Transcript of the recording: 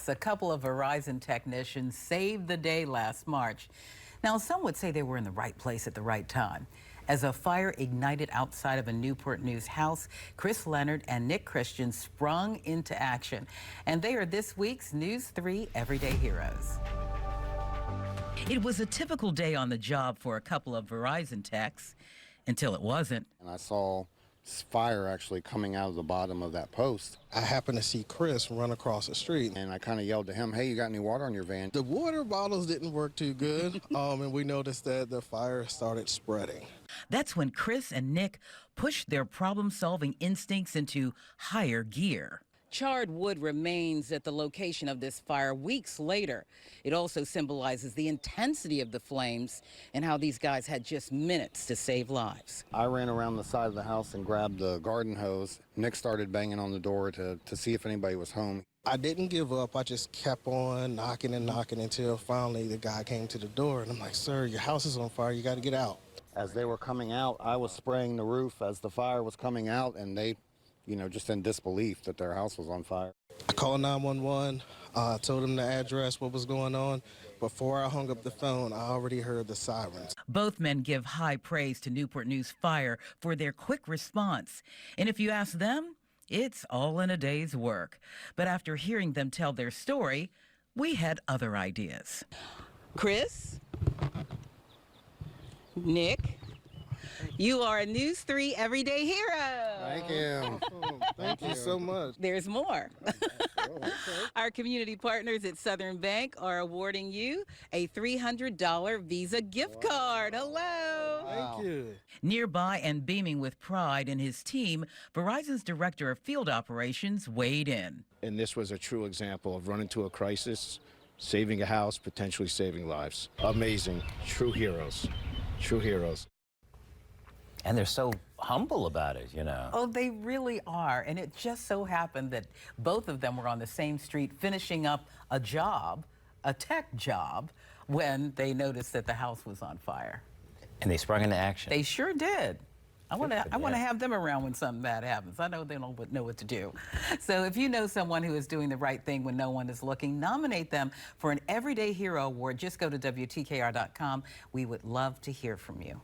Yes, a couple of Verizon technicians saved the day last March. Now, some would say they were in the right place at the right time. As a fire ignited outside of a Newport News house, Chris Leonard and Nick Christian sprung into action. And they are this week's News 3 Everyday Heroes. It was a typical day on the job for a couple of Verizon techs, until it wasn't. And I saw fire actually coming out of the bottom of that post. I happened to see Chris run across the street. And I kind of yelled to him, "Hey, you got any water on your van?" The water bottles didn't work too good, and we noticed that the fire started spreading. That's when Chris and Nick pushed their problem-solving instincts into higher gear. Charred wood remains at the location of this fire weeks later. It also symbolizes the intensity of the flames and how these guys had just minutes to save lives. I ran around the side of the house and grabbed the garden hose. Nick started banging on the door to see if anybody was home. I didn't give up. I just kept on knocking and knocking until finally the guy came to the door, and I'm like, "Sir, your house is on fire. You got to get out." As they were coming out, I was spraying the roof as the fire was coming out, and they, just in disbelief that their house was on fire. I called 911, told them the address, what was going on. Before I hung up the phone, I already heard the sirens. Both men give high praise to Newport News Fire for their quick response. And if you ask them, it's all in a day's work. But after hearing them tell their story, we had other ideas. Chris, Nick, you are a News 3 Everyday Hero. Thank you. Thank you so much. There's more. Our community partners at Southern Bank are awarding you a $300 Visa gift card. Hello. Thank you. Nearby and beaming with pride in his team, Verizon's Director of Field Operations weighed in. And this was a true example of running to a crisis, saving a house, potentially saving lives. Amazing. True heroes. True heroes. And they're so humble about it, Oh, they really are. And it just so happened that both of them were on the same street finishing up a job, a tech job, when they noticed that the house was on fire. And they sprung into action. They sure did. I want to have them around when something bad happens. I know they don't know what to do. So if you know someone who is doing the right thing when no one is looking, nominate them for an Everyday Hero Award. Just go to WTKR.com. We would love to hear from you.